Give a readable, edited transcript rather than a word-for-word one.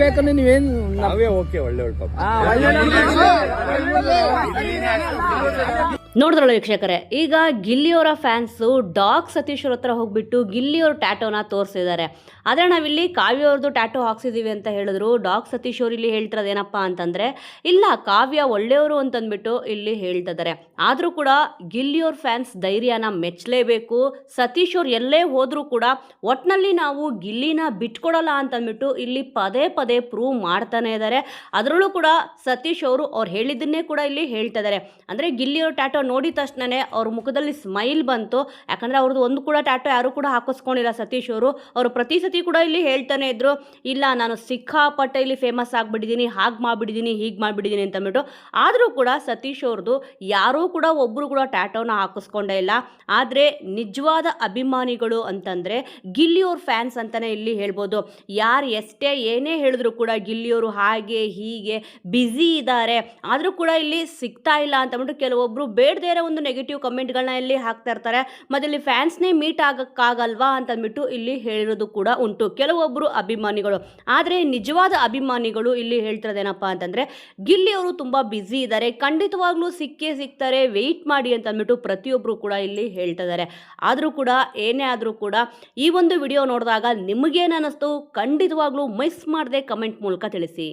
ಬೇಕಂದ್ರೆ ನೀವೇನು ನಾವೇ ಓಕೆ ಒಳ್ಳೆ ಪಾಪ. ನೋಡಿದ್ರಲ್ಲ ವೀಕ್ಷಕರೇ, ಈಗ ಗಿಲ್ಲಿಯವರ ಫ್ಯಾನ್ಸು ಡಾಗ್ ಸತೀಶ್ ಅವ್ರ ಹತ್ರ ಹೋಗ್ಬಿಟ್ಟು ಗಿಲ್ಲಿಯವ್ರ ಟ್ಯಾಟೋನ ತೋರಿಸಿದ್ದಾರೆ. ಆದರೆ ನಾವಿಲ್ಲಿ ಕಾವ್ಯ ಅವ್ರದ್ದು ಟ್ಯಾಟೋ ಹಾಕ್ಸಿದ್ದೀವಿ ಅಂತ ಹೇಳಿದ್ರು. ಡಾಗ್ ಸತೀಶ್ ಅವ್ರು ಇಲ್ಲಿ ಹೇಳ್ತಿರೋದೇನಪ್ಪ ಅಂತಂದರೆ, ಇಲ್ಲ ಕಾವ್ಯ ಒಳ್ಳೆಯವರು ಅಂತಂದ್ಬಿಟ್ಟು ಇಲ್ಲಿ ಹೇಳ್ತಿದ್ದಾರೆ. ಆದರೂ ಕೂಡ ಗಿಲ್ಲಿಯವ್ರ ಫ್ಯಾನ್ಸ್ ಧೈರ್ಯನ ಮೆಚ್ಚಲೇಬೇಕು. ಸತೀಶ್ ಅವ್ರು ಎಲ್ಲೇ ಹೋದರೂ ಕೂಡ ಒಟ್ಟಿನಲ್ಲಿ ನಾವು ಗಿಲ್ಲಿನ ಬಿಟ್ಕೊಡಲ್ಲ ಅಂತಂದ್ಬಿಟ್ಟು ಇಲ್ಲಿ ಪದೇ ಪದೇ ಪ್ರೂವ್ ಮಾಡ್ತಾನೆ ಇದ್ದಾರೆ. ಅದರಲ್ಲೂ ಕೂಡ ಸತೀಶ್ ಅವರು ಅವ್ರು ಹೇಳಿದ್ದನ್ನೇ ಕೂಡ ಇಲ್ಲಿ ಹೇಳ್ತಾ ಇದ್ದಾರೆ. ಅಂದರೆ ಗಿಲ್ಲಿಯವ್ರ ಟ್ಯಾಟೋ ನೋಡಿದ ತಕ್ಷಣನೇ ಅವ್ರ ಮುಖದಲ್ಲಿ ಸ್ಮೈಲ್ ಬಂತು. ಯಾಕಂದರೆ ಅವ್ರದ್ದು ಒಂದು ಕೂಡ ಟ್ಯಾಟೋ ಯಾರು ಕೂಡ ಹಾಕಿಸ್ಕೊಂಡಿಲ್ಲ ಸತೀಶ್ ಅವರು ಪ್ರತಿ ಸತಿ ಕೂಡ ಇಲ್ಲಿ ಹೇಳ್ತಾನೆ ಇದ್ರು, ಇಲ್ಲ ನಾನು ಸಿಕ್ಕಾಪಟ್ಟೆ ಇಲ್ಲಿ ಫೇಮಸ್ ಆಗಿಬಿಟ್ಟಿದ್ದೀನಿ, ಹಾಗೆ ಮಾಡಿಬಿಟ್ಟಿದ್ದೀನಿ, ಹೀಗೆ ಮಾಡಿಬಿಟ್ಟಿದ್ದೀನಿ ಅಂತಂದ್ಬಿಟ್ಟು. ಆದರೂ ಕೂಡ ಸತೀಶ್ ಅವ್ರದ್ದು ಯಾರೂ ಕೂಡ ಒಬ್ಬರು ಕೂಡ ಟ್ಯಾಟೋನ ಹಾಕಿಸ್ಕೊಂಡೇ ಇಲ್ಲ. ಆದರೆ ನಿಜವಾದ ಅಭಿಮಾನಿಗಳು ಅಂತಂದರೆ ಗಿಲ್ಲಿಯವ್ರ ಫ್ಯಾನ್ಸ್ ಅಂತಲೇ ಇಲ್ಲಿ ಹೇಳ್ಬೋದು. ಯಾರು ಎಷ್ಟೇ ಏನೇ ಹೇಳಿದ್ರು ಕೂಡ ಗಿಲ್ಲಿಯವರು ಹಾಗೆ ಹೀಗೆ ಬ್ಯುಸಿ ಇದ್ದಾರೆ, ಆದರೂ ಕೂಡ ಇಲ್ಲಿ ಸಿಗ್ತಾ ಇಲ್ಲ ಅಂತಂದ್ಬಿಟ್ಟು ಕೆಲವೊಬ್ಬರು ಬೇಡದೇ ಇರೋ ಒಂದು ನೆಗೆಟಿವ್ ಕಮೆಂಟ್ಗಳನ್ನ ಇಲ್ಲಿ ಹಾಕ್ತಾ ಇರ್ತಾರೆ. ಮತ್ತು ಇಲ್ಲಿ ಫ್ಯಾನ್ಸ್ನೇ ಮೀಟ್ ಆಗೋಕ್ಕಾಗಲ್ವಾ ಅಂತಂದ್ಬಿಟ್ಟು ಇಲ್ಲಿ ಹೇಳಿರೋದು ಕೂಡ ಉಂಟು ಕೆಲವೊಬ್ಬರು ಅಭಿಮಾನಿಗಳು. ಆದರೆ ನಿಜವಾದ ಅಭಿಮಾನಿಗಳು ಇಲ್ಲಿ ಹೇಳ್ತಿರೋದೇನಪ್ಪ ಅಂತಂದರೆ, ಗಿಲ್ಲಿಯವರು ತುಂಬ ಬ್ಯುಸಿ ಇದ್ದಾರೆ, ಖಂಡಿತವಾಗ್ಲೂ ಸಿಕ್ಕೇ ಸಿಗ್ತಾರೆ, ವೆಯ್ಟ್ ಮಾಡಿ ಅಂತಂದ್ಬಿಟ್ಟು ಪ್ರತಿಯೊಬ್ಬರು ಕೂಡ ಇಲ್ಲಿ ಹೇಳ್ತಾ ಇದ್ದಾರೆ. ಆದರೂ ಕೂಡ ಏನೇ ಆದರೂ ಕೂಡ ಈ ಒಂದು ವಿಡಿಯೋ ನೋಡಿದಾಗ ನಿಮಗೇನು ಅನ್ನಿಸ್ತು ಖಂಡಿತವಾಗ್ಲೂ ಮಿಸ್ ಮಾಡದೆ ಕಮೆಂಟ್ ಮೂಲಕ ತಿಳಿಸಿ.